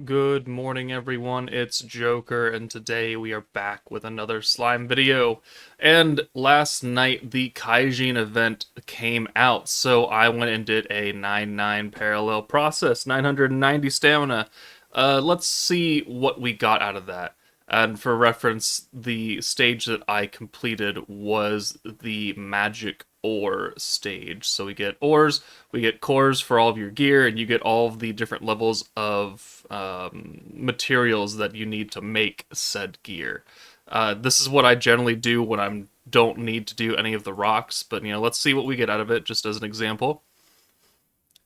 Good morning, everyone. It's Joker, and today we are back with another slime video. And last night, the Kaijin event came out, so I went and did a 9-9 parallel process, 990 stamina. Let's see what we got out of that. And for reference, the stage that I completed was the magic ore stage. So we get ores, we get cores for all of your gear, and you get all of the different levels of materials that you need to make said gear. This is what I generally do when I don't need to do any of the rocks, but let's see what we get out of it just as an example.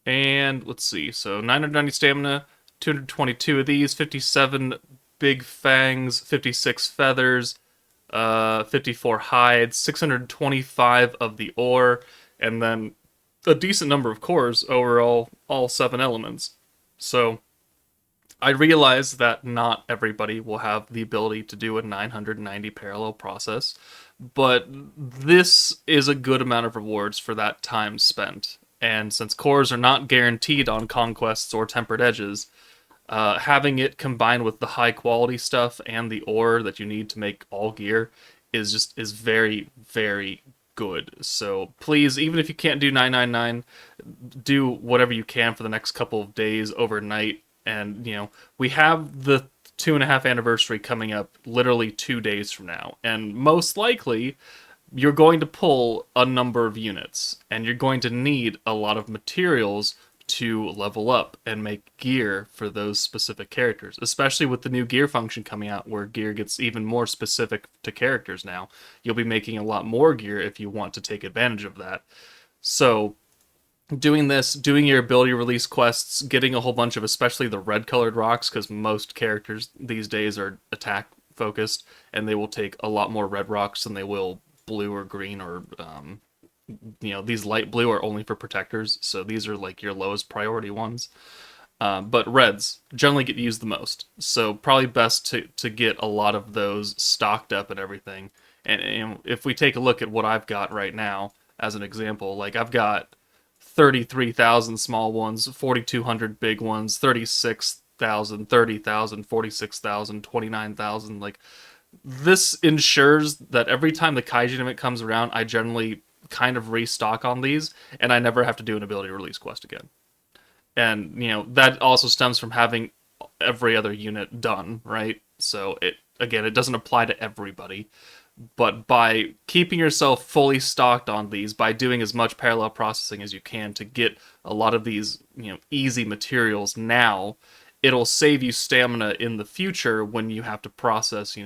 And let's see, so 990 stamina, 222 of these, 57 big fangs, 56 feathers, 54 hides, 625 of the ore, and then a decent number of cores over all 7 elements. So I realize that not everybody will have the ability to do a 990 parallel process, but this is a good amount of rewards for that time spent. And since cores are not guaranteed on conquests or tempered edges, having it combined with the high quality stuff and the ore that you need to make all gear is very, very good. So please, even if you can't do 999, do whatever you can for the next couple of days overnight. And we have the 2.5 anniversary coming up literally 2 days from now, and most likely you're going to pull a number of units, and you're going to need a lot of materials to level up and make gear for those specific characters, especially with the new gear function coming out where gear gets even more specific to characters now. You'll be making a lot more gear if you want to take advantage of that. So doing this, doing your ability release quests, getting a whole bunch of especially the red colored rocks, because most characters these days are attack focused, and they will take a lot more red rocks than they will blue or green or these light blue are only for protectors, so these are like your lowest priority ones. But reds generally get used the most, so probably best to get a lot of those stocked up and everything. And if we take a look at what I've got right now as an example, like I've got 33,000 small ones, 4,200 big ones, 36,000, 30,000, 46,000, 29,000. Like, this ensures that every time the Kaijin event comes around, I generally kind of restock on these, and I never have to do an ability release quest again. And that also stems from having every other unit done, right? So it doesn't apply to everybody, but by keeping yourself fully stocked on these, by doing as much parallel processing as you can to get a lot of these easy materials now, it'll save you stamina in the future when you have to process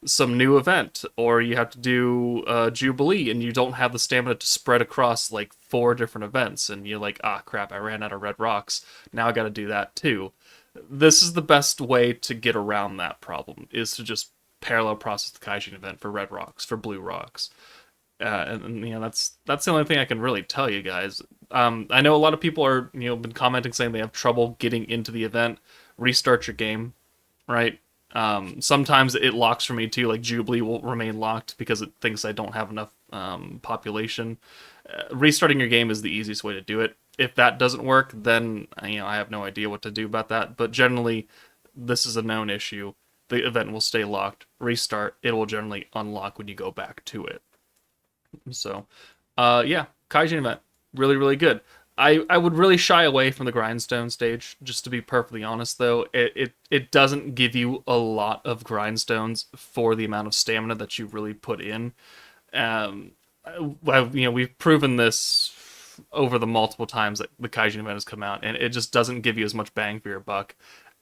some new event, or you have to do Jubilee and you don't have the stamina to spread across like 4 different events, and you're like, ah, crap, I ran out of red rocks, now I gotta do that too. This is the best way to get around that problem, is to just parallel process the Kaijin event for red rocks, for blue rocks. And that's the only thing I can really tell you guys. I know a lot of people are been commenting saying they have trouble getting into the event. Restart your game, right? Sometimes it locks for me too. Like Jubilee will remain locked because it thinks I don't have enough population. Restarting your game is the easiest way to do it. If that doesn't work, then I have no idea what to do about that. But generally, this is a known issue. The event will stay locked. Restart, it will generally unlock when you go back to it. So, yeah, Kaijin event, really, really good. I would really shy away from the grindstone stage, just to be perfectly honest. Though it doesn't give you a lot of grindstones for the amount of stamina that you really put in. We've proven this over the multiple times that the Kaijin event has come out, and it just doesn't give you as much bang for your buck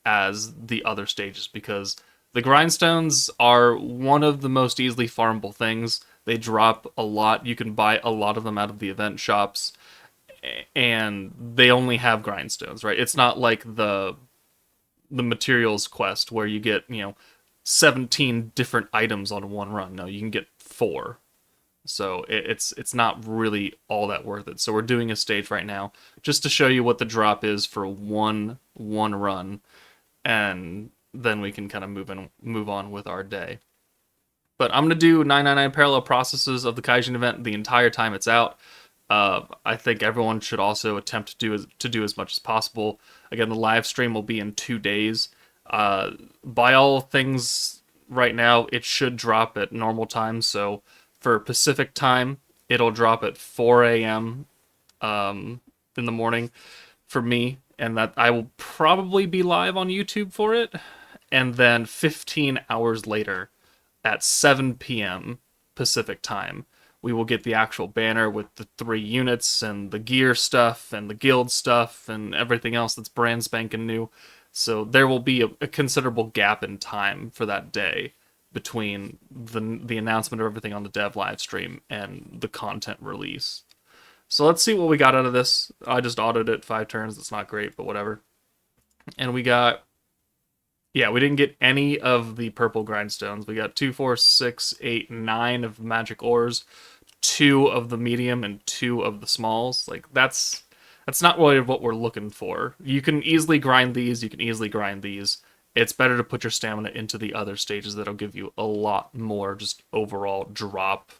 as the other stages, because the grindstones are one of the most easily farmable things. They drop a lot. You can buy a lot of them out of the event shops, and they only have grindstones, right? It's not like the materials quest where you get 17 different items on one run. No, you can get 4. So it's not really all that worth it. So we're doing a stage right now just to show you what the drop is for one run, and then we can kind of move on with our day. But I'm gonna do 999 parallel processes of the Kaijin event the entire time it's out. I think everyone should also attempt to do as much as possible. Again, the live stream will be in 2 days. By all things, right now it should drop at normal time. So for Pacific time, it'll drop at 4 a.m. In the morning for me, and that I will probably be live on YouTube for it. And then 15 hours later, at 7 p.m. Pacific time, we will get the actual banner with the 3 units and the gear stuff and the guild stuff and everything else that's brand spanking new. So there will be a considerable gap in time for that day between the announcement of everything on the dev live stream and the content release. So let's see what we got out of this. I just audited it 5 turns. It's not great, but whatever. And we got, yeah, we didn't get any of the purple grindstones. We got 2, 4, 6, 8, 9 of magic ores, 2 of the medium, and 2 of the smalls. Like, that's not really what we're looking for. You can easily grind these. You can easily grind these. It's better to put your stamina into the other stages that'll give you a lot more just overall drop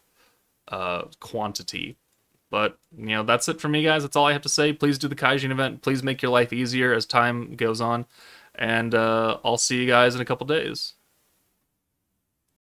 quantity. But, that's it for me, guys. That's all I have to say. Please do the Kaijin event. Please make your life easier as time goes on. And I'll see you guys in a couple days.